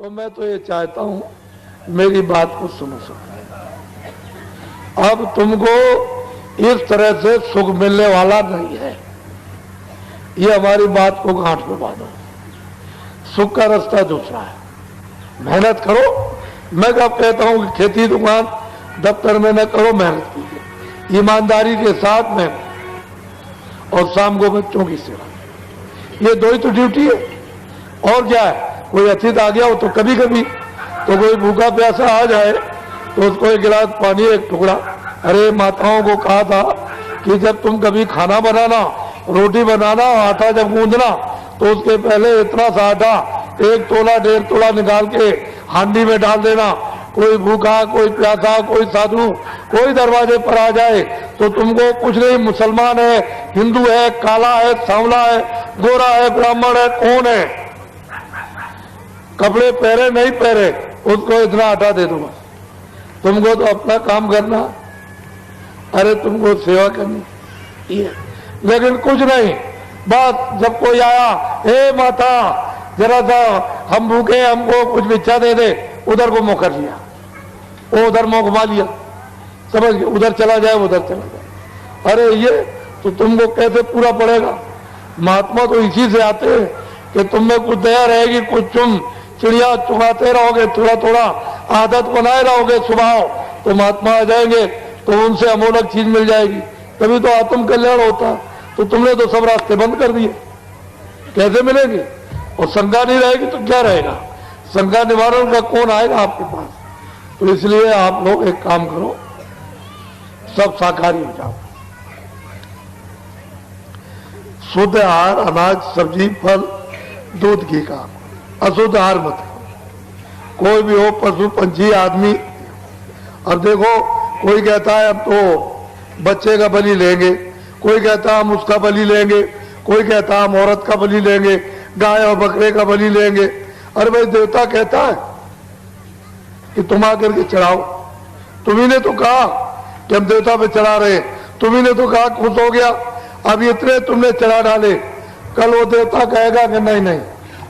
तो मैं तो ये चाहता हूं मेरी बात को सुनो सब। अब तुमको इस तरह से सुख मिलने वाला नहीं है, ये हमारी बात को गांठ में बांधो। सुख का रास्ता दूसरा है, मेहनत करो। मैं कब कहता हूं कि खेती दुकान दफ्तर में न करो, मेहनत कीजिए ईमानदारी के साथ में, और शाम को बच्चों की सेवा। ये दो ही तो ड्यूटी है, और क्या है। कोई अतिथि आ गया हो तो कभी कभी तो कोई भूखा प्यासा आ जाए तो उसको एक गिलास पानी, एक टुकड़ा। अरे माताओं को कहा था कि जब तुम कभी खाना बनाना, रोटी बनाना, आटा जब गूंदना तो उसके पहले इतना सा आटा 1 तोला 1.5 तोला निकाल के हांडी में डाल देना। कोई भूखा, कोई प्यासा, कोई साधु, कोई दरवाजे पर आ जाए तो तुमको कुछ नहीं, मुसलमान है, हिंदू है, काला है, सांवला है, गोरा है, ब्राह्मण है, कौन है, कपड़े पहरे नहीं पहरे, उसको इतना आटा दे दूंगा। तुमको तो अपना काम करना, अरे तुमको सेवा करनी ये, लेकिन कुछ नहीं। बस जब कोई आया, हे माता जरा सा हम भूखे, हमको कुछ भिक्षा दे दे, उधर को मुंह कर लिया, वो उधर मुंह घुमा लिया, समझ गए, उधर चला जाए, उधर चला जाए। अरे ये तो तुमको कैसे पूरा पड़ेगा। महात्मा तो इसी से आते हैं कि तुम में कुछ दया रहेगी, कुछ तुम चिड़िया चुगाते रहोगे, थोड़ा थोड़ा आदत बनाए रहोगे स्वभाव, तो महात्मा आ जाएंगे, तो उनसे अमोलक चीज मिल जाएगी, तभी तो आत्म कल्याण होता। तो तुमने तो सब रास्ते बंद कर दिए, कैसे मिलेंगे। और शंका नहीं रहेगी तो क्या रहेगा, शंका निवारण का कौन आएगा आपके पास। तो इसलिए आप लोग एक काम करो, सब शाकाहारी हो जाओ। शुद्ध आहार, अनाज, सब्जी, फल, दूध, घी का। अशुद्ध आहार मत करो, कोई भी हो, पशु, पंछी, आदमी। और देखो, कोई कहता है अब तो बच्चे का बलि लेंगे, कोई कहता है हम उसका बलि लेंगे, कोई कहता है हम औरत का बलि लेंगे, गाय और बकरे का बलि लेंगे। अरे भाई, देवता कहता है कि तुम आकर के चढ़ाओ। तुम्ही ने तो कहा कि हम देवता पे चढ़ा रहे, तुम्ही ने तो कहा खुश हो गया, अब इतने तुमने चढ़ा डाले, कल वो देवता कहेगा कि नहीं नहीं,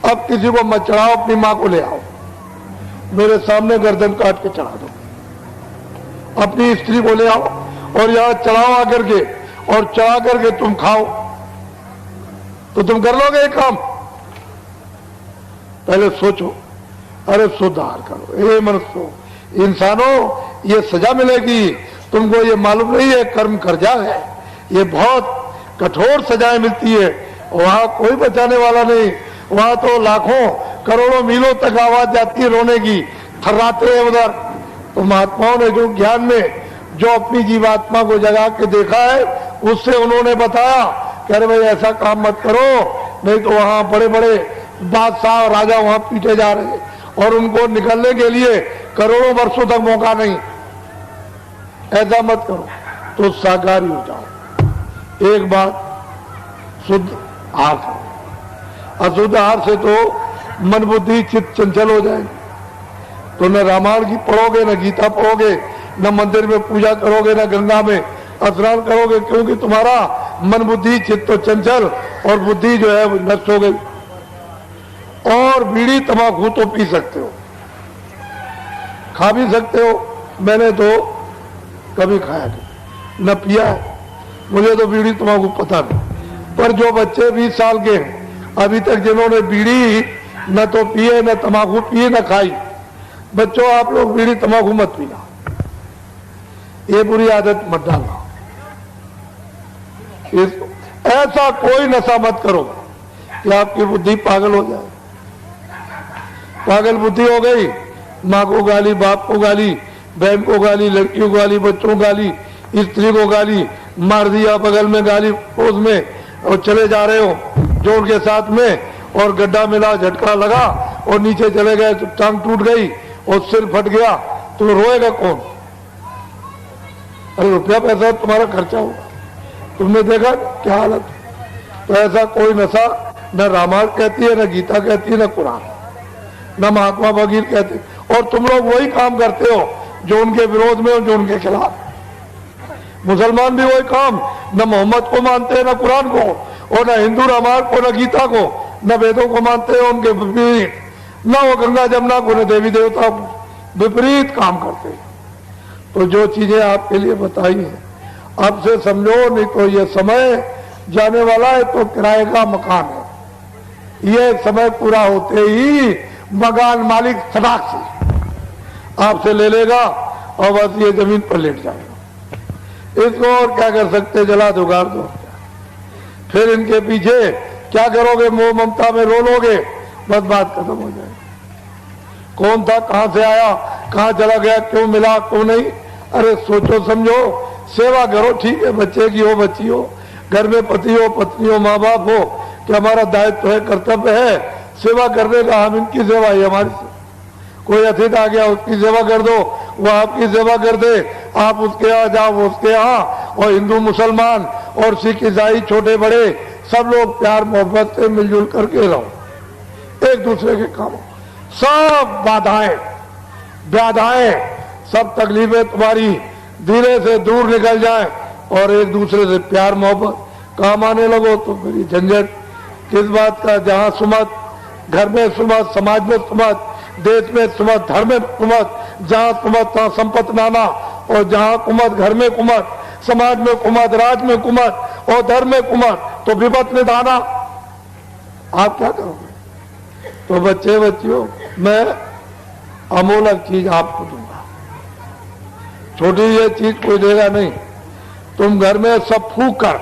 अब किसी को मत चढ़ाओ, अपनी मां को ले आओ, मेरे सामने गर्दन काट के चढ़ा दो, अपनी स्त्री को ले आओ और यहां चढ़ाओ आकर के, और चढ़ा करके तुम खाओ। तो तुम कर लोगे एक काम, पहले सोचो। अरे सुधार करो, हे मनुष्यों, इंसानों, ये सजा मिलेगी तुमको, ये मालूम नहीं है, कर्म कर्जा है, ये बहुत कठोर सजाएं मिलती है। वहां कोई बचाने वाला नहीं, वहां तो लाखों करोड़ों मीलों तक आवाज जाती है रोने की, थर्राते हैं उधर। तो महात्माओं ने जो ज्ञान में जो अपनी जीवात्मा को जगा के देखा है, उससे उन्होंने बताया कि अरे भाई ऐसा काम मत करो, नहीं तो वहां बड़े बड़े बादशाह और राजा वहां पीटे जा रहे हैं, और उनको निकलने के लिए करोड़ों वर्षों तक मौका नहीं, ऐसा मत करो। तो शाकाहारी हो जाओ। एक बात, शुद्ध आहार करो। अशुद्ध आहार से तो मन बुद्धि चित्त चंचल हो जाएंगे। तो न रामायण की पढ़ोगे, न गीता पढ़ोगे, न मंदिर में पूजा करोगे, न गंगा में स्नान करोगे, क्योंकि तुम्हारा मन बुद्धि चित्त तो चंचल और बुद्धि जो है नष्ट हो गई। और बीड़ी तंबाकू तो पी सकते हो, खा भी सकते हो, मैंने तो कभी खाया नहीं, न पिया है, मुझे तो बीड़ी तंबाकू पता नहीं। पर जो बच्चे 20 साल के अभी तक जिन्होंने बीड़ी न तो पिए, न तंबाकू पिए, न खाई, बच्चों आप लोग बीड़ी तंबाकू मत पीना, ये बुरी आदत मत डालना। ऐसा कोई नशा मत करो कि आपकी बुद्धि पागल हो जाए। पागल बुद्धि हो गई, माँ को गाली, बाप को गाली, बहन को गाली, लड़की को गाली, बच्चों को गाली, स्त्री को गाली, मार दिया बगल में गाली पोज में, और चले जा रहे हो जोर के साथ में, और गड्ढा मिला, झटका लगा और नीचे चले गए, तो टांग टूट गई और सिर फट गया, तो रोएगा कौन। अरे रुपया पैसा तुम्हारा खर्चा होगा, तुमने देखा क्या हालत। तो ऐसा कोई नशा न रामायण कहती है, न गीता कहती है, न कुरान, न महात्मा भगीर कहते। और तुम लोग वही काम करते हो जो उनके विरोध में और जो उनके खिलाफ। मुसलमान भी वही काम, न मोहम्मद को मानते हैं, न कुरान को, और न हिंदू रामायण को, न गीता को, न वेदों को मानते हैं, उनके न वो गंगा जमुना को न देवी देवता को, विपरीत काम करते हैं। तो जो चीजें आपके लिए बताई हैं अब से समझो, नहीं तो ये समय जाने वाला है तो किराए का मकान है। ये समय पूरा होते ही मकान मालिक सटाक से आपसे ले लेगा और बस ये जमीन पर लेट जाएगा। इसको और क्या कर सकते, जला दो, गाड़ दो। फिर इनके पीछे क्या करोगे, मोह ममता में रो लोगे, बस बात खत्म हो जाएगी। कौन था, कहां से आया, कहां चला गया, क्यों मिला, क्यों नहीं। अरे सोचो समझो, सेवा करो, ठीक है, बच्चे की हो, बच्ची हो, घर में पति हो, पत्नी हो, माँ बाप हो, कि हमारा दायित्व है, कर्तव्य है सेवा करने का। हम इनकी सेवा है हमारी से। कोई अतिथि आ गया, उसकी सेवा कर दो, वो आपकी सेवा कर दे, आप उसके यहाँ जाओ, वो उसके यहाँ। और हिंदू मुसलमान और सिख ईसाई छोटे बड़े सब लोग प्यार मोहब्बत से मिलजुल करके रहो, एक दूसरे के काम। सब बाधाएं व्याधाएं सब तकलीफें तुम्हारी धीरे से दूर निकल जाए और एक दूसरे से प्यार मोहब्बत काम आने लगो। तो मेरी झंझट किस बात का, जहां सुमत, घर में सुमत, समाज में सुमत, देश में सुमत, धर्म में कुमत, जहां कुमत तहां संपत नाना, और जहां कुमत घर में कुमत, समाज में कुमत, राज में कुमत और धर्म में कुमत, तो विपत निधाना। आप क्या करोगे। तो बच्चे बच्चियों, मैं अमूलक चीज आपको दूंगा, छोटी ये चीज कोई देगा नहीं। तुम घर में सब फूक कर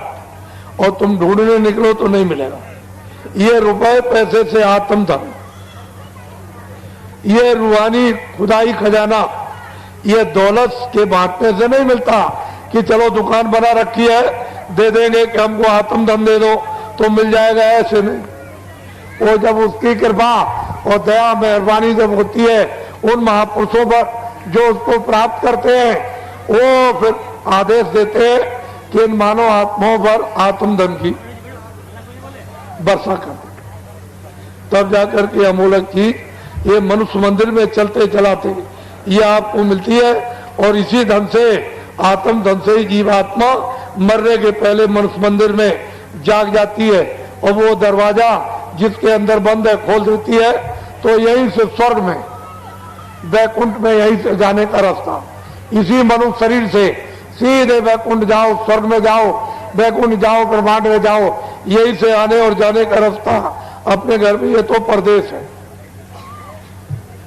और तुम ढूंढने निकलो तो नहीं मिलेगा। ये रुपए पैसे से आत्म धर्म, ये रूहानी खुदाई खजाना, ये दौलत के बांटने से नहीं मिलता कि चलो दुकान बना रखी है दे देंगे कि हमको आत्म धन दे दो तो मिल जाएगा, ऐसे नहीं। वो जब उसकी कृपा और दया मेहरबानी जब होती है उन महापुरुषों पर जो उसको प्राप्त करते हैं, वो फिर आदेश देते हैं कि इन मानव आत्माओं पर आत्मधन की वर्षा कर दे। तब जाकर के अमूलक चीज ये मनुष्य मंदिर में चलते चलाते ये आपको मिलती है। और इसी धन से, आत्म धन से ही जीवात्मा मरने के पहले मनुष्य मंदिर में जाग जाती है और वो दरवाजा जिसके अंदर बंद है खोल देती है। तो यहीं से स्वर्ग में, वैकुंठ में, यहीं से जाने का रास्ता, इसी मनुष्य शरीर से सीधे वैकुंठ जाओ, स्वर्ग में जाओ, वैकुंठ जाओ, ब्रह्मांड में जाओ, यहीं से आने और जाने का रास्ता अपने घर में। ये तो परदेश है।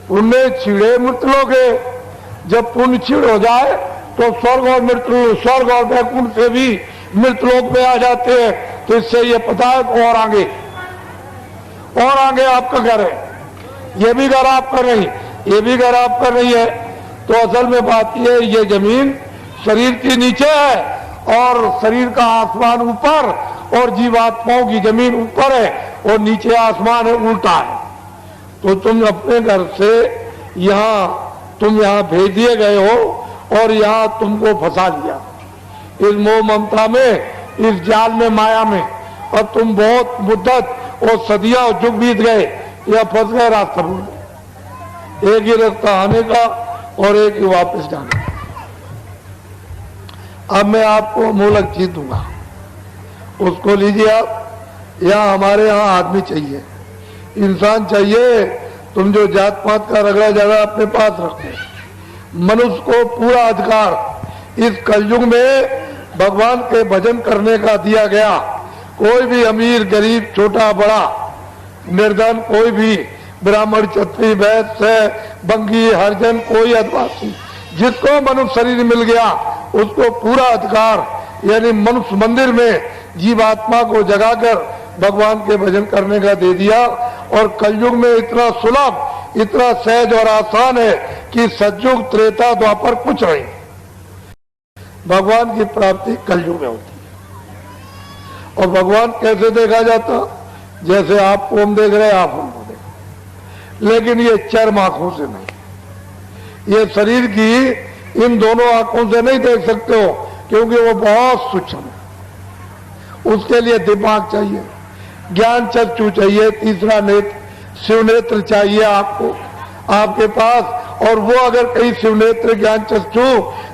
पुण्य छिड़े मृत लोगे, जब पुण्य छिड़ हो जाए तो स्वर्ग और मृत्यु, स्वर्ग और वैकुंठ से भी मृत लोक में आ जाते हैं। तो इससे ये पता है और आगे आपका घर है, ये भी घर आपका नहीं, ये भी घर आपका नहीं है। तो असल में बात ये, ये जमीन शरीर के नीचे है और शरीर का आसमान ऊपर, और जीवात्माओं की जमीन ऊपर है और नीचे आसमान है, उल्टा है। तो तुम अपने घर से तुम यहाँ भेज दिए गए हो और यहाँ तुमको फंसा लिया इस मोह ममता में, इस जाल में, माया में। और तुम बहुत मुद्दत और सदियां और युग बीत गए, या फंस गए, रास्ता भूल गए। एक ही रास्ता आने का और एक ही वापस जाने का। अब मैं आपको अमूलक चीज दूंगा, उसको लीजिए आप। यहाँ हमारे यहाँ आदमी चाहिए, इंसान चाहिए। तुम जो जात पात का रगड़ा झगड़ा अपने पास रखते, मनुष्य को पूरा अधिकार इस कलयुग में भगवान के भजन करने का दिया गया। कोई भी अमीर गरीब, छोटा बड़ा, निर्धन, कोई भी ब्राह्मण, क्षत्रिय, वैश्य, बंगी, हरिजन, कोई आदिवासी, जिसको मनुष्य शरीर मिल गया उसको पूरा अधिकार, यानी मनुष्य मंदिर में जीवात्मा को जगाकर भगवान के भजन करने का दे दिया। और कलयुग में इतना सुलभ, इतना सहज और आसान है कि सतयुग, त्रेता, द्वापर कुछ नहीं। भगवान की प्राप्ति कलयुग में होती है। और भगवान कैसे देखा जाता, जैसे आपको हम देख रहे हैं, आप हमको देख, लेकिन ये चर्म आंखों से नहीं, ये शरीर की इन दोनों आंखों से नहीं देख सकते हो, क्योंकि वो बहुत सूक्ष्म है। उसके लिए दिमाग चाहिए, ज्ञान चक्षु चाहिए, तीसरा नेत्र, शिव नेत्र चाहिए आपको, आपके पास। और वो अगर कहीं शिव नेत्र, ज्ञान चक्षु,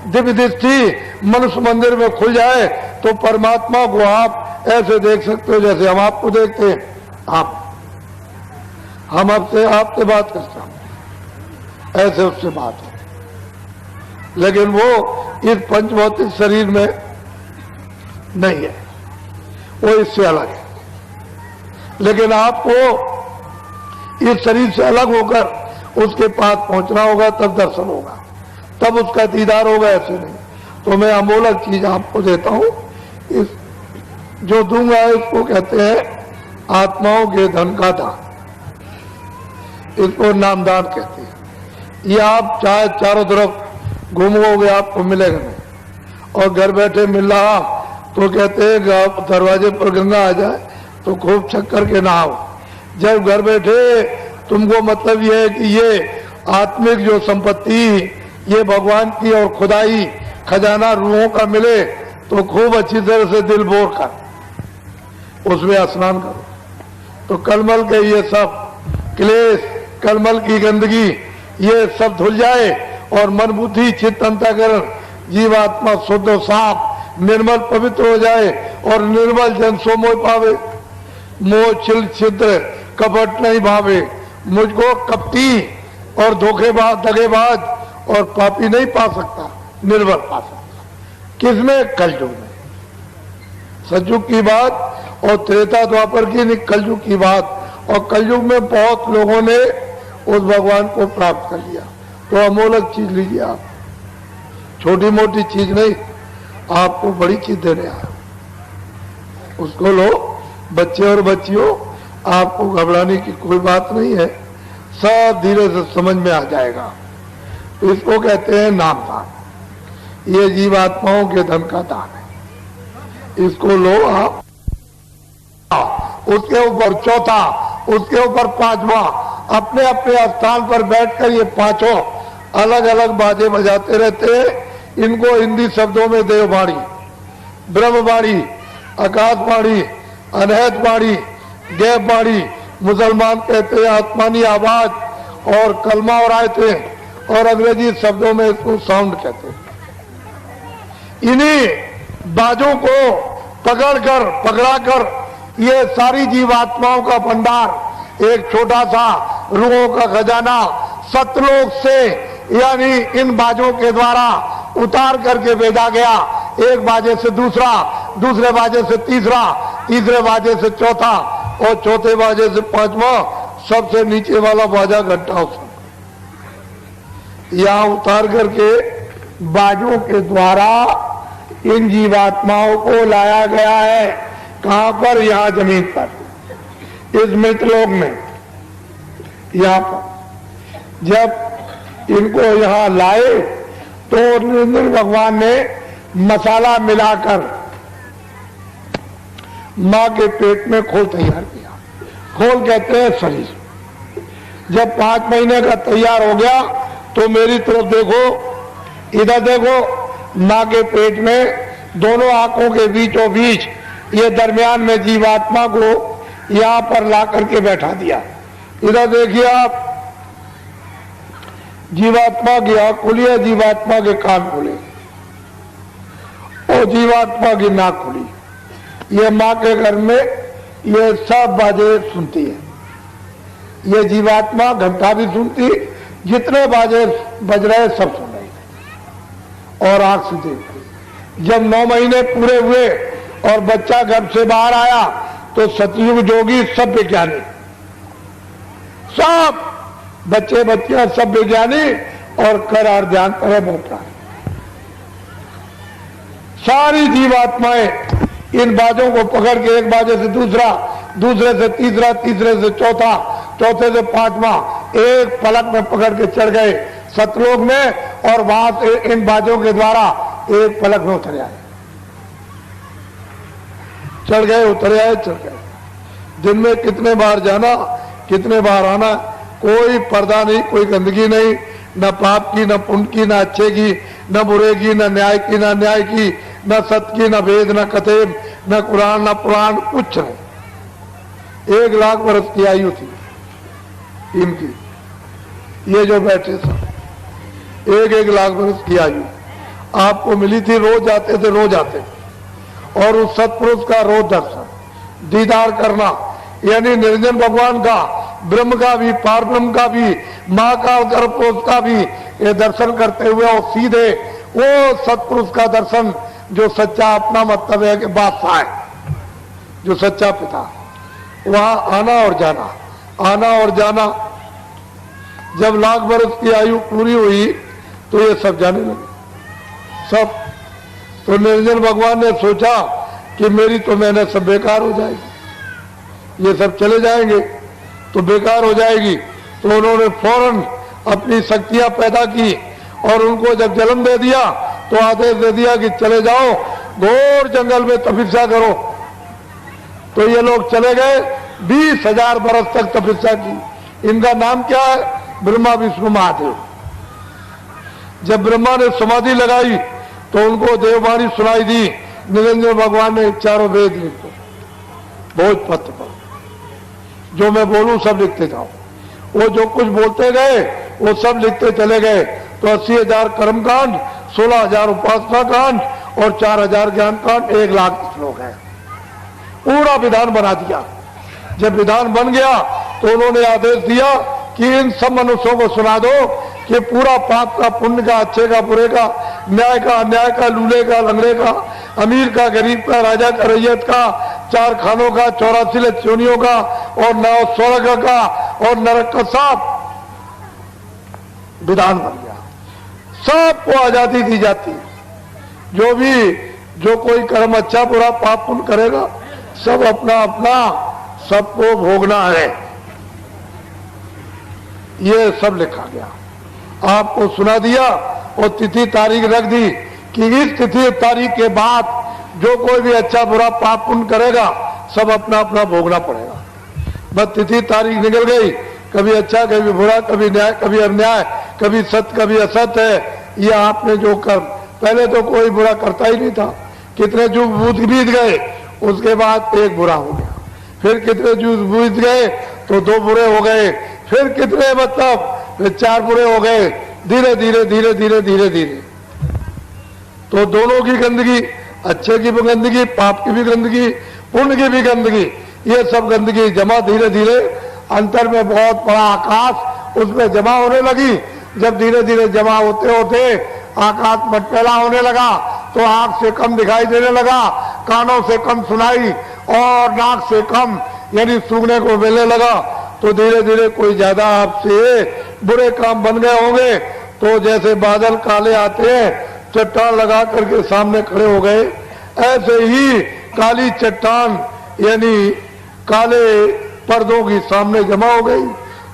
दिव्य दृष्टि मनुष्य मंदिर में खुल जाए तो परमात्मा को आप ऐसे देख सकते हो जैसे हम आपको देखते हैं। आप हम आपसे बात करते हैं, ऐसे उससे बात हो, लेकिन वो इस पंचभौतिक शरीर में नहीं है, वो इससे अलग है। लेकिन आपको इस शरीर से अलग होकर उसके पास पहुंचना होगा, तब दर्शन होगा, तब उसका दीदार होगा, ऐसे नहीं। तो मैं अमोलक चीज आपको देता हूं, इस जो दूंगा इसको कहते हैं आत्माओं के धन का दान, इसको नामदान कहते हैं। ये आप चाहे चारों तरफ घूमोगे आपको मिलेगा नहीं, और घर बैठे मिल रहा तो कहते हैं दरवाजे पर गंगा आ जाए तो खूब चक्कर के नहाओ। जब घर बैठे तुमको मतलब ये है कि ये आत्मिक जो संपत्ति ये भगवान की और खुदाई खजाना रूहों का मिले, तो खूब अच्छी तरह से दिल बोर कर उसमें स्नान करो, तो कलमल के ये सब क्लेश, कलमल की गंदगी ये सब धुल जाए, और मन बुद्धि चित्त अंतःकरण जीवात्मा शुद्ध और साफ निर्मल पवित्र हो जाए, और निर्मल जन सो मोह पावे, मोह छिल छिद्र कपट नहीं भावे। मुझको कपटी और धोखेबाज दगेबाज और पापी नहीं पा सकता, निर्मल पा सकता। किसमें? कलयुग में। सतयुग की बात और त्रेता द्वापर की नहीं, कलयुग की बात। और कलयुग में बहुत लोगों ने उस भगवान को प्राप्त कर लिया। तो अमोलक चीज लीजिए आप, छोटी मोटी चीज नहीं, आपको बड़ी चीज देने आया, उसको लो। बच्चे और बच्चियों, आपको घबराने की कोई बात नहीं है, सब धीरे से समझ में आ जाएगा। तो इसको कहते हैं नाम दान। ये जीवात्माओं के धन का दान है, इसको लो आप। उसके ऊपर चौथा, उसके ऊपर पांचवा, अपने अपने स्थान पर बैठकर ये पांचों अलग अलग बाजे बजाते रहते हैं। इनको हिंदी शब्दों में देववाणी, ब्रह्मवाणी, आकाशवाणी, अनहतवाणी, गैबवाणी, मुसलमान कहते हैं आत्मानी आवाज, और कलमा और आयतें, और अंग्रेजी शब्दों में इसको साउंड कहते हैं। इन्हीं बाजों को पकड़ाकर ये सारी जीवात्माओं का भंडार, एक छोटा सा रूहों का खजाना सतलोक से, यानी इन बाजों के द्वारा उतार करके भेजा गया। एक बाजे से दूसरा, दूसरे बाजे से तीसरा, तीसरे बाजे से चौथा, और चौथे बाजे से पांचवा, सबसे नीचे वाला बाजा घंटा यहां उतार करके बाजों के द्वारा इन जीवात्माओं को लाया गया है। कहां पर? यहां जमीन पर, इस मृतलोक में। यहां पर जब इनको यहां लाए तो निरंजन भगवान ने मसाला मिलाकर मां के पेट में खोल तैयार किया। खोल कहते हैं शरीर। जब 5 महीने का तैयार हो गया तो मेरी तरफ देखो, इधर देखो, मां के पेट में दोनों आंखों के बीचों बीच ये दरमियान में जीवात्मा को यहां पर ला करके बैठा दिया। इधर देखिए आप, जीवात्मा की आंख खुली है, जीवात्मा के कान खुले, और जीवात्मा की नाक खुली। ये मां के घर में ये सब बाजे सुनती है। ये जीवात्मा घंटा भी सुनती, जितने बाजे बज रहे सब सुन रही, और आंख से देखती। जब 9 महीने पूरे हुए और बच्चा घर से बाहर आया तो सतयुग जोगी सब विज्ञानी, सब बच्चे बच्चियां सब विज्ञानी, और करार ध्यान करे बैठा। सारी जीवात्माएं इन बाजों को पकड़ के एक बाजे से दूसरा, दूसरे से तीसरा, तीसरे से चौथा, चौथे से पांचवा, एक पलक में पकड़ के चढ़ गए सतलोक में, और वहां से इन बाजों के द्वारा एक पलक में उतर आए। चढ़ गए, उतर आए, चढ़ गए। दिन में कितने बार जाना, कितने बार आना, कोई पर्दा नहीं, कोई गंदगी नहीं, न पाप की, न पुण्य की, न अच्छे की, न बुरे की, न न्याय की, न न्याय की, न सत्य की, न वेद, न कतेब, न कुरान, न पुराण, कुछ नहीं। 1 लाख वर्ष की आयु थी इनकी। ये जो बैठे सब 1-1 लाख वर्ष की आयु आपको मिली थी। रोज आते थे, रोज आते, और उस सत्पुरुष का रोज दर्शन दीदार करना, यानी निरंजन भगवान का ब्रह्म का भी, पारब्रह्म का भी, महाकाल गर्भकोश का भी ये दर्शन करते हुए और सीधे वो सत्पुरुष का दर्शन जो सच्चा, अपना मतलब है कि बादशाह है, जो सच्चा पिता, वहां आना और जाना, आना और जाना। जब लाख बरस की आयु पूरी हुई तो ये सब जाने लगे, सब। तो निरंजन भगवान ने सोचा कि मेरी तो मेहनत सब बेकार हो जाएगी, ये सब चले जाएंगे तो बेकार हो जाएगी। तो उन्होंने फौरन अपनी शक्तियां पैदा की और उनको जब जन्म दे दिया तो आदेश दे दिया कि चले जाओ घोर जंगल में तपस्या करो। तो ये लोग चले गए, 20,000 बरस तक तपस्या की। इनका नाम क्या है? ब्रह्मा विष्णु महादेव। जब ब्रह्मा ने समाधि लगाई तो उनको देववाणी सुनाई दी। निरंजन भगवान ने चारों वेद लिखे भोजपत्र पर, जो मैं बोलूं सब लिखते जाओ। वो जो कुछ बोलते गए वो सब लिखते चले गए। तो 80,000 कर्मकांड, 16,000 उपासना कांड और 4,000 ज्ञान कांड, 1,00,000 श्लोक है। पूरा विधान बना दिया। जब विधान बन गया तो उन्होंने आदेश दिया कि इन सब मनुष्यों को सुना दो कि पूरा पाप का, पुण्य का, अच्छे का, बुरे का, न्याय का, अन्याय का, लूले का, लंगड़े का, अमीर का, गरीब का, राजा का, रैयत का, 4 खानों का, 84 लक्षणियों का और 9 स्वर्ग का और नरक का सब विधान बन गया। सबको आजादी दी जाती। जो कोई कर्म अच्छा बुरा पाप पुण्य करेगा सब अपना अपना सबको भोगना है, ये सब लिखा गया। आपको सुना दिया और तिथि तारीख रख दी कि इस तिथि तारीख के बाद जो कोई भी अच्छा बुरा पाप पुण्य करेगा सब अपना अपना भोगना पड़ेगा। बस तिथि तारीख निकल गई, कभी अच्छा कभी बुरा, कभी न्याय कभी अन्याय, कभी सत्य कभी असत्य है। ये आपने जो कर्म, पहले तो कोई बुरा करता ही नहीं था, कितने युग बीत गए, उसके बाद एक बुरा हो गया, फिर कितने युग बीत गए तो 2 बुरे हो गए, फिर कितने मतलब फिर 4 बुरे हो गए। धीरे धीरे धीरे धीरे धीरे धीरे तो दोनों की गंदगी, अच्छे की भी गंदगी, पाप की भी गंदगी, पुण्य की भी गंदगी, ये सब गंदगी जमा धीरे धीरे अंतर में बहुत बड़ा आकाश उसमें जमा होने लगी। जब धीरे धीरे जमा होते होते आकाश मटमैला होने लगा तो आंख से कम दिखाई देने लगा, कानों से कम सुनाई और नाक से कम यानी सूंघने को मिलने लगा। तो धीरे धीरे कोई ज्यादा आपसे बुरे काम बन गए होंगे तो जैसे बादल काले आते हैं, चट्टान लगा करके सामने खड़े हो गए, ऐसे ही काली चट्टान यानी काले पर्दों की सामने जमा हो गई।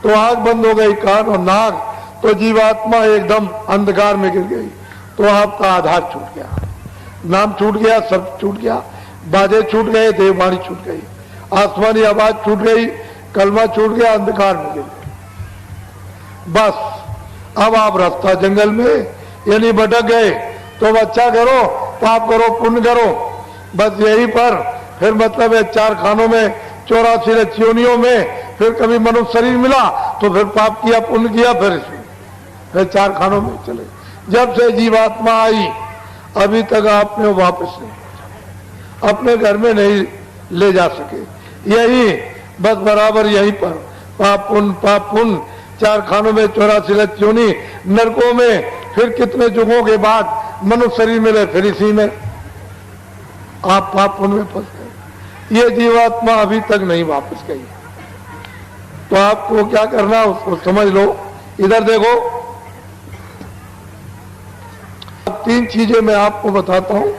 तो आंख बंद हो गई, कान और नाक, तो जीवात्मा एकदम अंधकार में गिर गई। तो आपका आधार छूट गया, नाम छूट गया, सब छूट गया, बाजे छूट गए, देववाणी छूट गई, आसमानी आवाज छूट गई, कलमा छूट गया, अंधकार में गिर गए। बस अब आप रास्ता जंगल में यानी भटक गए। तो अच्छा करो, पाप करो, पुण्य करो, बस यही पर फिर मतलब है 4 खानों में, 84 लक्षणियों में, फिर कभी मनुष्य शरीर मिला तो फिर पाप किया, पुण्य किया, फिर 4 खानों में चले। जब से जीवात्मा आई अभी तक आपने वापस नहीं, अपने घर में नहीं ले जा सके। यही बस बराबर यहीं पर पाप पुण्य 4 खानों में, 84 लक्षणि, नरकों में, फिर कितने युगों के बाद मनुष्य शरीर मिले, फिर इसी में आप पाप पुण्य में फंस गए। ये जीवात्मा अभी तक नहीं वापस गई। तो आपको क्या करना उसको समझ लो। इधर देखो, 3 चीजें मैं आपको बताता हूं।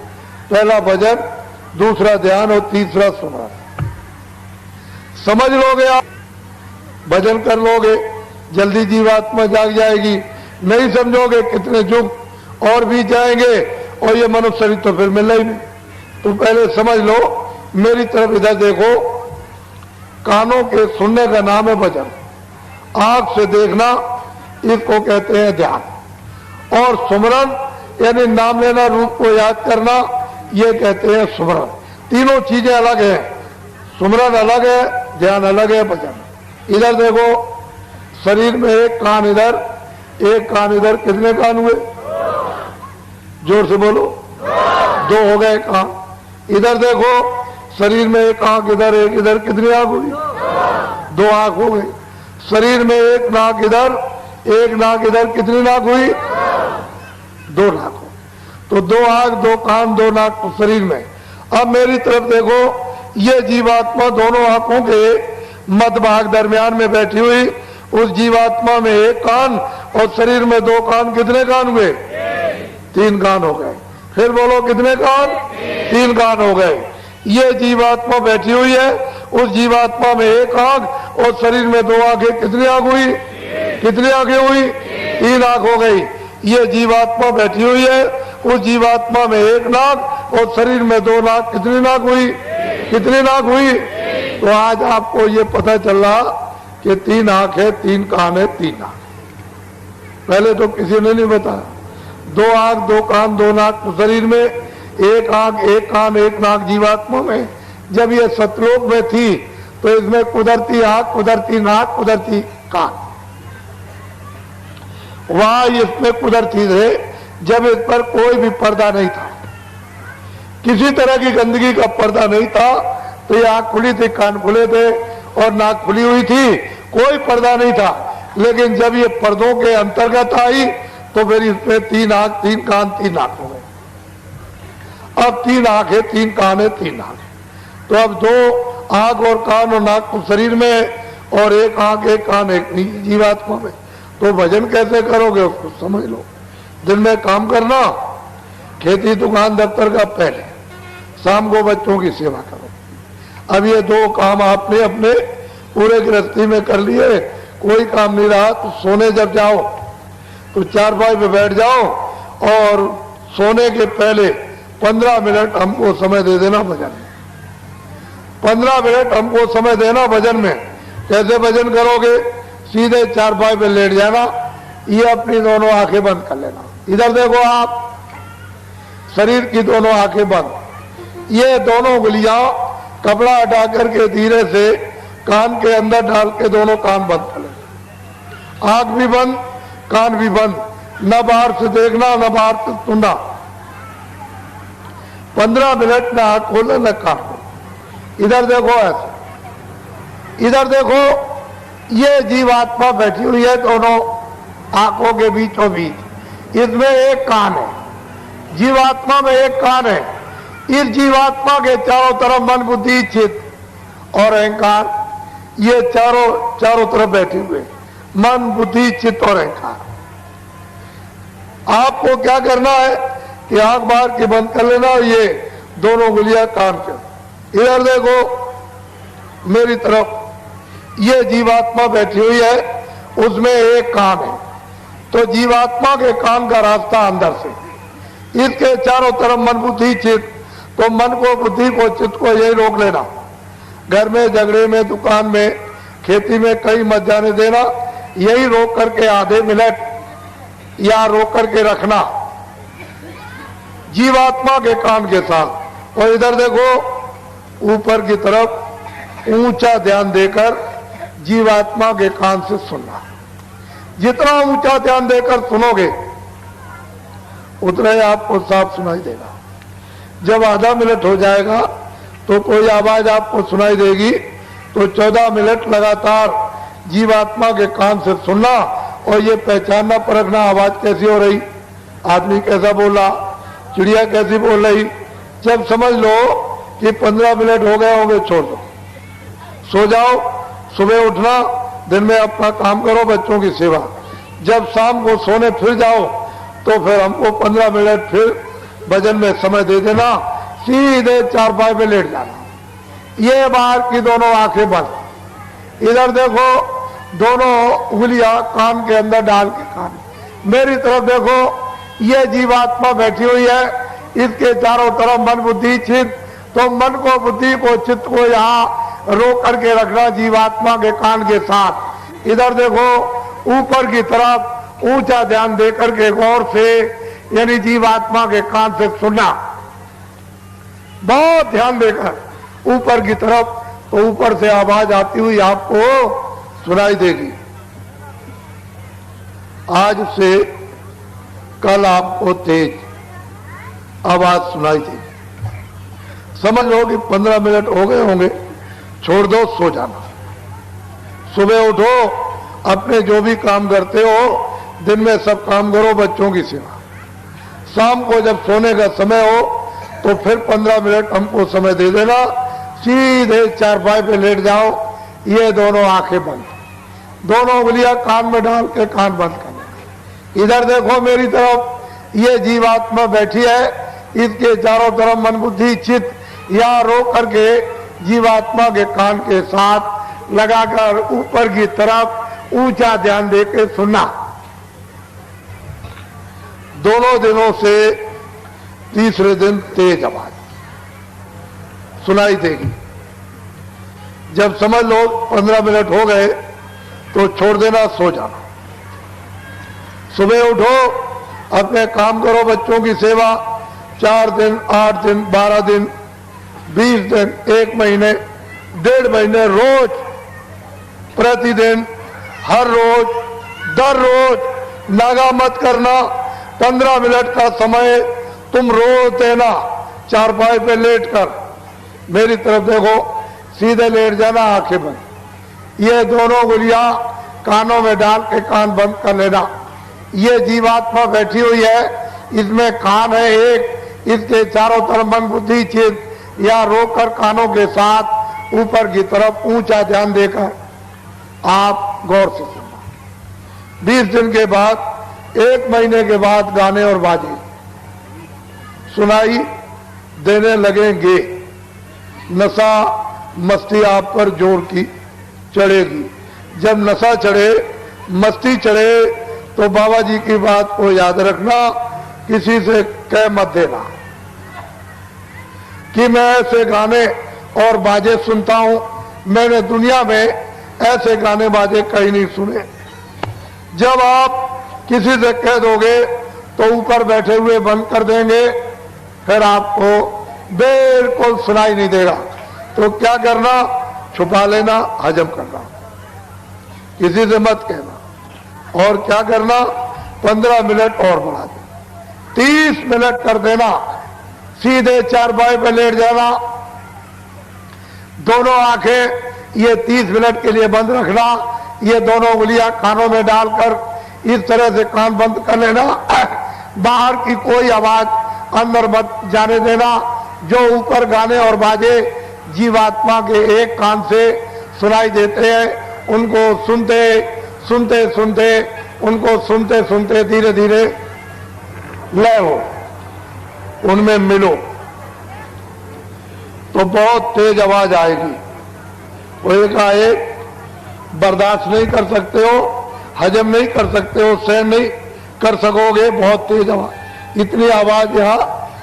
पहला भजन, दूसरा ध्यान और तीसरा सुमरन। समझ लोगे आप, भजन कर लोगे, जल्दी जीवात्मा जाग जाएगी। नहीं समझोगे कितने युग और भी जाएंगे और ये मनुष्य शरीर तो फिर मिलना ही नहीं। तो पहले समझ लो, मेरी तरफ इधर देखो। कानों के सुनने का नाम है भजन, आंख से देखना इसको कहते हैं ध्यान, और सुमरन यानी नाम लेना, रूप को याद करना, ये कहते हैं सुमरन। तीनों चीजें अलग है, सुमरन अलग है, ध्यान अलग है, भजन। इधर देखो, शरीर में एक कान इधर, एक कान इधर, कितने कान हुए? जोर से बोलो, 2 हो गए कान। इधर देखो, शरीर में एक आंख इधर, एक इधर, कितनी आंख हुई? 2 आंख हो गई। शरीर में एक नाक इधर एक नाक इधर, कितनी नाक हुई? 2 नाक हो। तो 2 आंख 2 कान 2 नाक शरीर में। अब मेरी तरफ देखो, ये जीवात्मा दोनों आंखों के मध्य भाग दरमियान में बैठी हुई, उस जीवात्मा में 1 कान और शरीर में 2 कान, कितने कान हुए? 3 कान हो गए। फिर बोलो कितने कान? 3 कान हो गए। ये जीवात्मा बैठी हुई है, उस जीवात्मा में 1 आंख और शरीर में 2 आंखें, कितनी आंख हुई? कितनी आंखें हुई? 3 आंख हो गई। ये जीवात्मा बैठी हुई है, उस जीवात्मा में 1 नाक और शरीर में 2 नाक, कितनी नाक हुई? कितनी नाक हुई? तो आज आपको ये पता चल रहा कि 3 आंख है, 3 कान है, 3 नाक। पहले तो किसी ने नहीं बताया। 2 आंख 2 कान 2 नाक शरीर में, 1 आंख 1 कान 1 नाक जीवात्मा में। जब ये सतलोक में थी तो इसमें कुदरती आंख, कुदरती नाक, कुदरती कान, वहां इसमें कुदरती थे जब इस पर कोई भी पर्दा नहीं था, किसी तरह की गंदगी का पर्दा नहीं था। तो ये आंख खुली थी, कान खुले थे और नाक खुली हुई थी, कोई पर्दा नहीं था। लेकिन जब ये पर्दों के अंतर्गत आई तो फिर इसमें 3 आंख 3 कान 3 नाक हो गए। अब 3 आंख है, 3 कान है, 3 नाक है। तो अब 2 आंख और कान और नाक तो शरीर में और 1 आंख 1 कान 1 जीवात्मा में। तो भजन कैसे करोगे उसको समझ लो। दिन में काम करना, खेती दुकान दफ्तर का पहले, शाम को बच्चों की सेवा करो। अब ये 2 काम आपने अपने पूरे गृहस्थी में कर लिए, कोई काम नहीं रहा तो सोने जब जाओ तो चारपाई पे बैठ जाओ और सोने के पहले 15 मिनट हमको समय दे देना भजन में। 15 मिनट हमको समय देना भजन में। कैसे भजन करोगे? सीधे चारपाई पे लेट जाना, ये अपनी दोनों आंखें बंद कर लेना। इधर देखो आप, शरीर की दोनों आंखें बंद। ये दोनों उंगलियां कपड़ा हटा करके धीरे से कान के अंदर डाल के दोनों कान बंद कर लेना। आंख भी बंद, कान भी बंद, न बाहर से देखना न बाहर से सुनना। 15 मिनट में आंख खोले न कान खोले। इधर देखो ऐसे, इधर देखो, ये जीवात्मा बैठी हुई है दोनों आंखों के बीचों बीच। इसमें 1 कान है, जीवात्मा में 1 कान है। इस जीवात्मा के चारों तरफ मन बुद्धि चित्त और अहंकार, ये चारों तरफ बैठे हुए, मन बुद्धि चित्त और अहंकार। आपको क्या करना है कि आंख बाहर की बंद कर लेना, ये दोनों उंगलियां कान पे। इधर देखो मेरी तरफ, ये जीवात्मा बैठी हुई है, उसमें 1 कान है। तो जीवात्मा के कान का रास्ता अंदर से, इसके चारों तरफ मन बुद्धि चित्त। तो मन को, बुद्धि को, चित्त को यही रोक लेना। घर में, झगड़े में, दुकान में, खेती में कहीं मत जाने देना। यही रोक करके आधे मिनट या रोक करके रखना जीवात्मा के कान के साथ। और इधर देखो ऊपर की तरफ ऊंचा ध्यान देकर जीवात्मा के कान से सुनना। जितना ऊंचा ध्यान देकर सुनोगे उतना ही आपको साफ सुनाई देगा। जब आधा मिनट हो जाएगा तो कोई आवाज आपको सुनाई देगी, तो 14 मिनट लगातार जीवात्मा के कान से सुनना और ये पहचानना परखना आवाज कैसी हो रही, आदमी कैसा बोला, चिड़िया कैसी बोल रही। जब समझ लो कि 15 मिनट हो गए होंगे, छोड़ दो, सो जाओ। सुबह उठना, दिन में अपना काम करो, बच्चों की सेवा। जब शाम को सोने फिर जाओ तो फिर हमको 15 मिनट फिर भजन में समय दे देना, सीधे चारपाई पे लेट जाना। ये बाहर की दोनों आंखें बंद। इधर देखो दोनों उंगलियां कान के अंदर डाल के कान। मेरी तरफ देखो, ये जीवात्मा बैठी हुई है, इसके चारों तरफ मन बुद्धि चित्त। तो मन को, बुद्धि को, चित्त को यहाँ रोक करके रखना जीवात्मा के कान के साथ। इधर देखो ऊपर की तरफ ऊंचा ध्यान देकर के गौर से, यानी जीवात्मा के कान से सुनना, बहुत ध्यान देकर ऊपर की तरफ। तो ऊपर से आवाज आती हुई आपको सुनाई देगी। आज से कल आपको तेज आवाज सुनाई देगी। समझ लो कि 15 मिनट हो गए होंगे, छोड़ दो, सो जाना। सुबह उठो, अपने जो भी काम करते हो दिन में सब काम करो, बच्चों की सेवा। शाम को जब सोने का समय हो तो फिर 15 मिनट हमको समय दे देना, सीधे चारपाई पे लेट जाओ, ये दोनों आंखें बंद, दोनों उंगलियां कान में डाल के कान बंद करना। इधर देखो मेरी तरफ, ये जीवात्मा बैठी है, इसके चारों तरफ मन बुद्धि चित्त या रोक करके जीवात्मा के कान के साथ लगाकर ऊपर की तरफ ऊंचा ध्यान देके सुनना। दोनों दिनों से तीसरे दिन तेज आवाज सुनाई देगी। जब समझ लो 15 मिनट हो गए तो छोड़ देना, सो जाना। सुबह उठो, अपने काम करो, बच्चों की सेवा। 4 दिन, 8 दिन, 12 दिन, 20 दिन, 1 महीने, 1.5 महीने, रोज, प्रतिदिन, हर रोज, दर रोज नागा मत करना। 15 मिनट का समय तुम रोज देना। चारपाई पे लेट कर मेरी तरफ देखो, सीधे लेट जाना, आंखें बंद। ये दोनों उंगलियां कानों में डाल के कान बंद कर लेना। ये जीवात्मा बैठी हुई है, इसमें कान है एक, इसके चारों तरफ मन बुद्धि चित्त या रोकर कानों के साथ ऊपर की तरफ ऊंचा ध्यान देकर आप गौर से सुनना। 20 दिन के बाद, 1 महीने के बाद गाने और बाजे सुनाई देने लगेंगे। नशा मस्ती आप पर जोर की चढ़ेगी। जब नशा चढ़े, मस्ती चढ़े, तो बाबा जी की बात को याद रखना, किसी से कह मत देना कि मैं ऐसे गाने और बाजे सुनता हूं, मैंने दुनिया में ऐसे गाने बाजे कहीं नहीं सुने। जब आप किसी से कह दोगे तो ऊपर बैठे हुए बंद कर देंगे, फिर आपको बिल्कुल सुनाई नहीं देगा। तो क्या करना, छुपा लेना, हजम करना, किसी से मत कहना। और क्या करना, 15 मिनट और बढ़ा देना, 30 मिनट कर देना। सीधे चारपाई पे लेट जाना, दोनों आंखें ये 30 मिनट के लिए बंद रखना। ये दोनों उंगलियां कानों में डालकर इस तरह से कान बंद कर लेना। बाहर की कोई आवाज अंदर मत जाने देना। जो ऊपर गाने और बाजे जीवात्मा के एक कान से सुनाई देते हैं, उनको सुनते सुनते सुनते उनको सुनते सुनते धीरे धीरे लय हो, उनमें मिलो, तो बहुत तेज आवाज आएगी। वो एकाएक बर्दाश्त नहीं कर सकते हो, हजम नहीं कर सकते हो, सहन नहीं कर सकोगे, बहुत तेज आवाज। इतनी आवाज यहाँ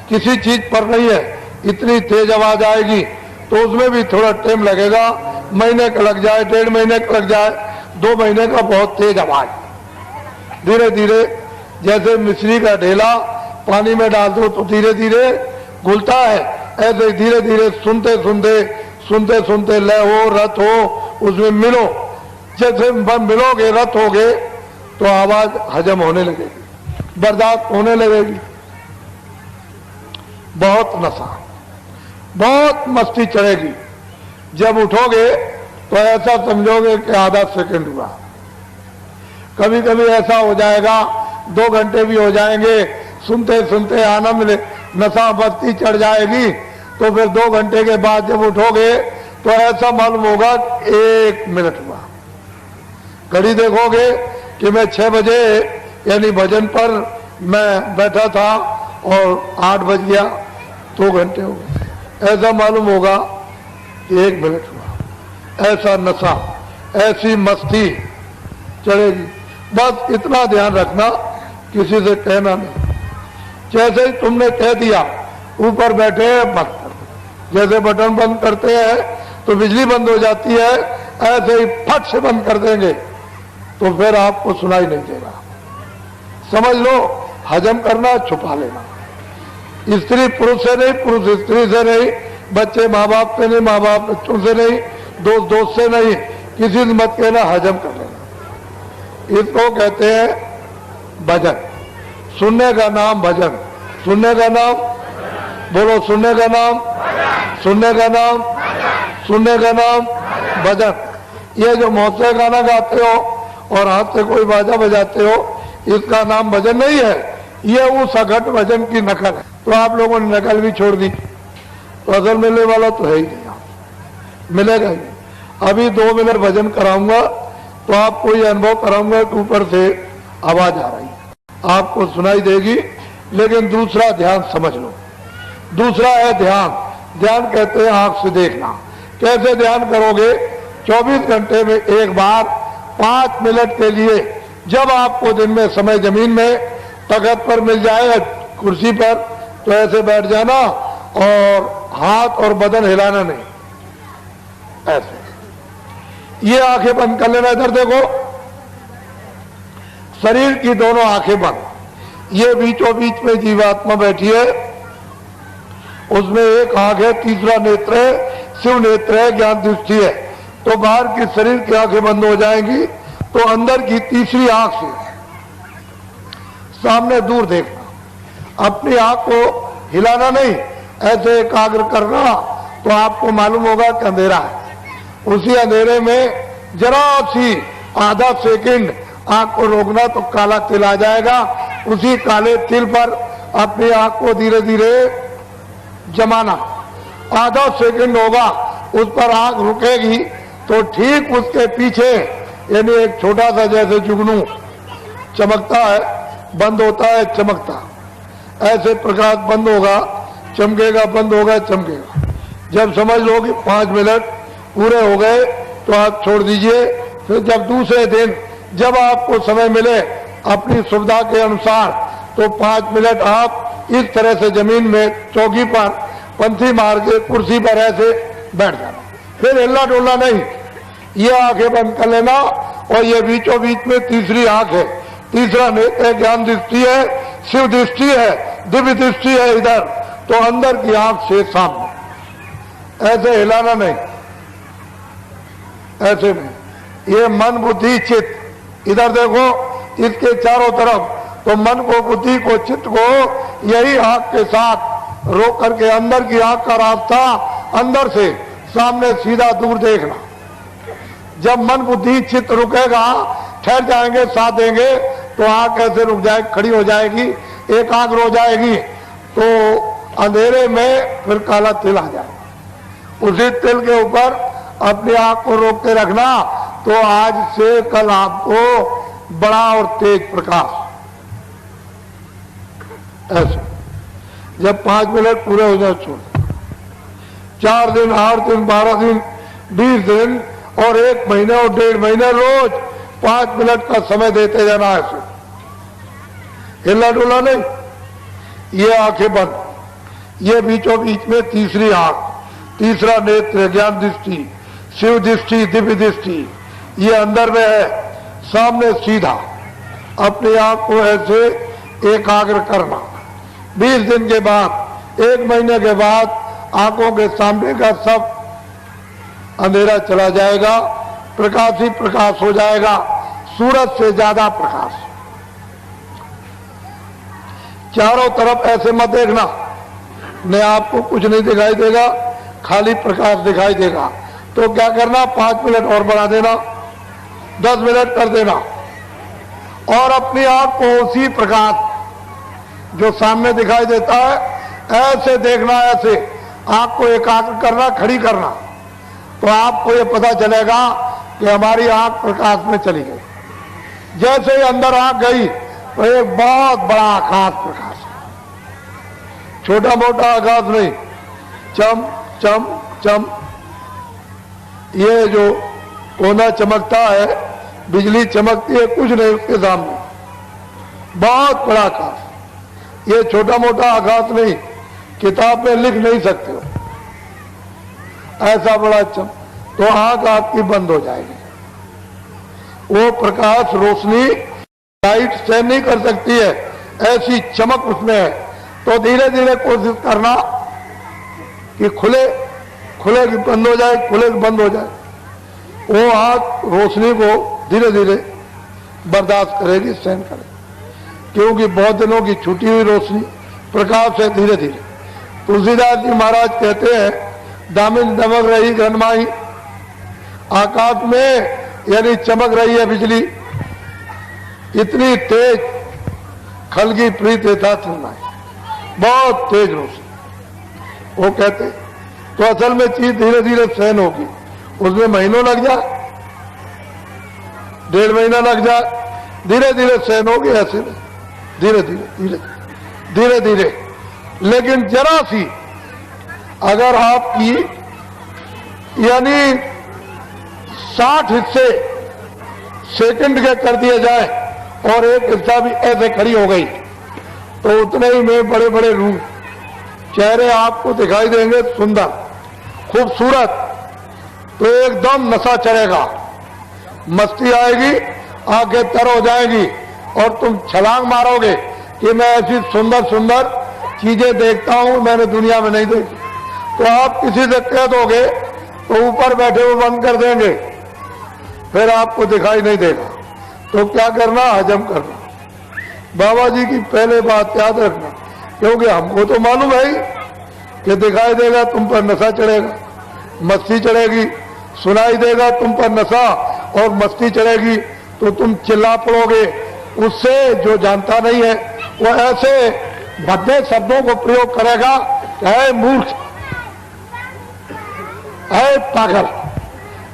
किसी चीज पर नहीं है, इतनी तेज आवाज आएगी। तो उसमें भी थोड़ा टाइम लगेगा, महीने का लग जाए, 1.5 महीने का लग जाए, 2 महीने का, बहुत तेज आवाज। धीरे धीरे जैसे मिश्री का ढेला पानी में डाल दो तो धीरे धीरे घुलता है, ऐसे धीरे धीरे सुनते सुनते सुनते सुनते लय हो, रत हो, उसमें मिलो। जैसे मिलोगे, रत होगे, तो आवाज हजम होने लगेगी, बर्दाश्त होने लगेगी। बहुत नशा, बहुत मस्ती चढ़ेगी। जब उठोगे तो ऐसा समझोगे कि आधा सेकंड हुआ। कभी कभी ऐसा हो जाएगा 2 घंटे भी हो जाएंगे, सुनते सुनते आनंद ले, नशा मस्ती चढ़ जाएगी। तो फिर 2 घंटे के बाद जब उठोगे तो ऐसा मालूम होगा 1 मिनट हुआ। घड़ी देखोगे कि मैं 6 बजे यानी भजन पर मैं बैठा था और 8 बज गया, 2 घंटे हो गए। ऐसा मालूम होगा कि 1 मिनट हुआ। ऐसा नशा, ऐसी मस्ती चढ़ेगी। बस इतना ध्यान रखना, किसी से कहना नहीं। जैसे ही तुमने कह दिया ऊपर बैठे बंद कर दो। जैसे बटन बंद करते हैं तो बिजली बंद हो जाती है, ऐसे ही फट से बंद कर देंगे तो फिर आपको सुनाई नहीं देगा। समझ लो, हजम करना, छुपा लेना। स्त्री पुरुष से नहीं, पुरुष स्त्री से नहीं, बच्चे माँ बाप से नहीं, माँ बाप बच्चों से नहीं, दोस्त दोस्त से नहीं, किसी से मत कहना, हजम कर लेना। इसको कहते हैं भजन। सुनने का नाम भजन। सुनने का नाम बोलो, सुनने का नाम, सुनने का नाम, सुनने का नाम भजन। ये जो महोत्सव गाना गाते हो और हाथ से कोई बाजा बजाते हो, इसका नाम भजन नहीं है, ये उस अघट भजन की नकल है। तो आप लोगों ने नकल भी छोड़ दी, तो असल मिलने वाला तो है ही नहीं, मिलेगा ही नहीं। अभी 2 मिनट भजन कराऊंगा तो आपको ये अनुभव कराऊंगा कि ऊपर से आवाज आ रही है, आपको सुनाई देगी, लेकिन दूसरा ध्यान समझ लो। दूसरा है ध्यान। ध्यान कहते हैं आंख से देखना। कैसे ध्यान करोगे? 24 घंटे में एक बार 5 मिनट के लिए, जब आपको दिन में समय जमीन में तख्त पर मिल जाए, कुर्सी पर, तो ऐसे बैठ जाना और हाथ और बदन हिलाना नहीं, ऐसे। ये आंखें बंद कर लेना। इधर देखो, शरीर की दोनों आंखें बंद। ये बीचों बीच में जीवात्मा बैठी है, उसमें एक आंख है, तीसरा नेत्र है, शिव नेत्र है, ज्ञान दृष्टि है। तो बाहर की शरीर की आंखें बंद हो जाएंगी, तो अंदर की तीसरी आंख से सामने दूर देखना। अपनी आंख को हिलाना नहीं, ऐसे एकाग्र करना, तो आपको मालूम होगा कि अंधेरा है। उसी अंधेरे में जरा सी आधा सेकंड आंख को रोकना तो काला तिल आ जाएगा। उसी काले तिल पर अपनी आंख को धीरे धीरे जमाना। आधा सेकंड होगा, उस पर आंख रुकेगी, तो ठीक उसके पीछे, यानी एक छोटा सा जैसे जुगनू चमकता है, बंद होता है, चमकता, ऐसे प्रकाश बंद होगा, चमकेगा, बंद होगा, चमकेगा। जब समझ लो कि 5 मिनट पूरे हो गए तो आप छोड़ दीजिए। फिर जब दूसरे दिन जब आपको समय मिले अपनी सुविधा के अनुसार, तो 5 मिनट आप इस तरह से जमीन में चौकी पर पंथी मार के कुर्सी पर ऐसे बैठ जाना, फिर हिलना डोलना नहीं। ये आंखें बंद कर लेना। और ये बीचों बीच में तीसरी आंख है, तीसरा नेत्र, ज्ञान दृष्टि है, शिव दृष्टि है, दिव्य दृष्टि है इधर। तो अंदर की आंख से सामने, ऐसे हिलाना नहीं, ऐसे नहीं। ये मन बुद्धि चित्त, इधर देखो, इसके चारों तरफ। तो मन को, बुद्धि को, चित्त को यही आंख के साथ रोक करके अंदर की आंख का रास्ता अंदर से सामने सीधा दूर देखना। जब मन बुद्धि चित्त रुकेगा, ठहर जाएंगे, साथ देंगे, तो आंख ऐसे रुक जाएगी, खड़ी हो जाएगी, एकाग्र हो जाएगी। तो अंधेरे में फिर काला तिल आ जाएगा। उसी तिल के ऊपर अपनी आंख को रोक के रखना, तो आज से कल आपको बड़ा और तेज प्रकाश, ऐसे। जब 5 मिनट पूरे हो जाए छोड़, 4 दिन, 8 दिन, 12 दिन, 20 दिन और 1 महीने और 1.5 महीने रोज 5 मिनट का समय देते जाना। ऐसे हिला डुला नहीं। ये आंखें बंद, ये बीचों बीच में तीसरी आंख, तीसरा नेत्र, ज्ञान दृष्टि, शिव दृष्टि, दिव्य दृष्टि, ये अंदर में है। सामने सीधा अपनी आंख को ऐसे एकाग्र करना। 20 दिन के बाद, 1 महीने के बाद आंखों के सामने का सब अंधेरा चला जाएगा, प्रकाश ही प्रकाश हो जाएगा, सूरज से ज्यादा प्रकाश। चारों तरफ ऐसे मत देखना, न आपको कुछ नहीं दिखाई देगा, खाली प्रकाश दिखाई देगा। तो क्या करना, 5 मिनट और बढ़ा देना, 10 मिनट कर देना, और अपनी आंख को उसी प्रकाश जो सामने दिखाई देता है ऐसे देखना। ऐसे आंख को एकाग्र करना, खड़ी करना, तो आपको ये पता चलेगा कि हमारी आंख प्रकाश में चली गई। जैसे ही अंदर आंख गई तो एक बहुत बड़ा आकाश प्रकाश है, छोटा मोटा आकाश नहीं, चम चम चम। ये जो कोना चमकता है, बिजली चमकती है, कुछ नहीं उसके सामने, बहुत बड़ा आकाश। ये छोटा मोटा आकाश नहीं, किताब में लिख नहीं सकते हो, ऐसा बड़ा चम। तो आंख आपकी बंद हो जाएगी। वो प्रकाश, रोशनी, लाइट सहन नहीं कर सकती है, ऐसी चमक उसमें है। तो धीरे धीरे कोशिश करना कि खुले खुले की बंद हो जाए, खुले की बंद हो जाए। वो आंख रोशनी को धीरे धीरे बर्दाश्त करेगी, सहन करेगी, क्योंकि बहुत दिनों की छूटी हुई रोशनी प्रकाश है। धीरे धीरे तुलसीदास जी महाराज कहते हैं, दामिन दमक रही घनमाई, आकाश में यानी चमक रही है बिजली, इतनी तेज खलगी प्रीत था सुनना, बहुत तेज रोशनी। वो कहते तो असल में चीज धीरे धीरे सहन होगी, उसमें महीनों लग जाए, 1.5 महीना लग जाए, धीरे धीरे सहन होगी। ऐसे नहीं, धीरे धीरे धीरे धीरे धीरे। लेकिन जरा सी अगर आपकी यानी 60 हिस्से सेकंड के कर दिए जाए और एक हिस्सा भी ऐसे खड़ी हो गई, तो उतने ही में बड़े बड़े रूप चेहरे आपको दिखाई देंगे, सुंदर खूबसूरत। तो एकदम नशा चढ़ेगा, मस्ती आएगी, आंखें तर हो जाएगी और तुम छलांग मारोगे कि मैं ऐसी सुंदर सुंदर चीजें देखता हूं, मैंने दुनिया में नहीं देखी। तो आप किसी से कह दोगे तो ऊपर बैठे हुए बंद कर देंगे, फिर आपको दिखाई नहीं देगा। तो क्या करना, हजम करना। बाबा जी की पहले बात याद रखना, क्योंकि हमको तो मालूम है कि दिखाई देगा तुम पर नशा चढ़ेगा, मस्ती चढ़ेगी, सुनाई देगा तुम पर नशा और मस्ती चढ़ेगी, तो तुम चिल्ला पड़ोगे। उससे जो जानता नहीं है वो ऐसे भद्दे शब्दों को प्रयोग करेगा, है मूर्ख, है पागल,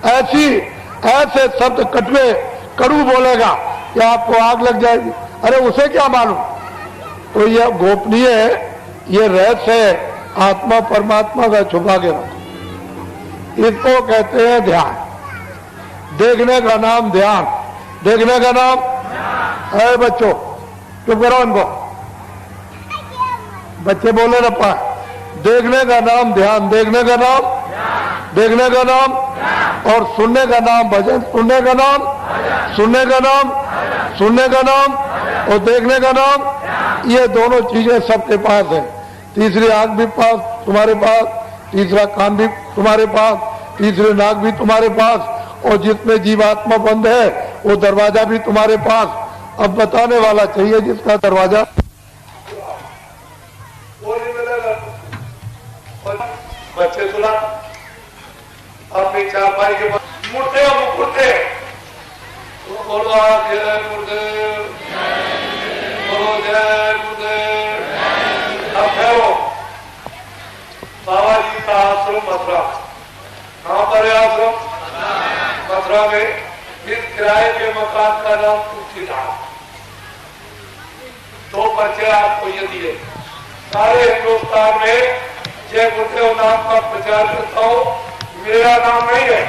ऐसे शब्द कटवे कड़ू बोलेगा कि आपको आग लग जाएगी। अरे उसे क्या मालूम। तो यह गोपनीय है, ये रहस्य है, आत्मा परमात्मा का छुपा के रखो। इसको कहते हैं ध्यान। देखने का नाम ध्यान, देखने का नाम है। बच्चों चुप करो इनको, बच्चे बोले ना पा। देखने का नाम ध्यान, देखने का नाम, देखने का नाम, और सुनने का नाम भजन, सुनने का नाम, सुनने का नाम, सुनने का नाम, और देखने का नाम। ये दोनों चीजें सबके पास है। तीसरी आंख भी पास तुम्हारे पास, तीसरा कान भी तुम्हारे पास, तीसरी नाक भी तुम्हारे पास, और जिसमें जीवात्मा बंद है वो दरवाजा भी तुम्हारे पास। अब बताने वाला चाहिए जिसका दरवाजा वो नहीं मिलेगा। बच्चे सुना अपनी चारपाई के मुर्दे मुकुटे बोलो जय गुरुदेव, बोलो जय गुरुदेव। अब ठहरो। बाबा जी का आश्रम मथुरा, कहां पर है आश्रम? मथुरा में। इस किराए के मकान का नाम तुलसीदास। 2 बच्चे आपको ये दिए। सारे हिंदुस्तान में जय गुरुदेव नाम का प्रचार करता हूँ। मेरा नाम नहीं है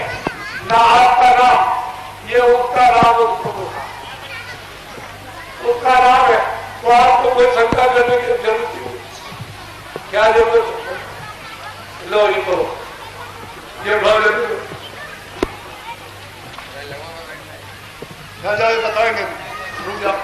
ना आपका नाम, ये उसका नाम, उसका नाम है। तो आपको कोई शंका करने की जरूरत नहीं। क्या जरूरत है? लो ये करो, ये भाव लेते क्या जाए बताएंगे। रुक जाओ।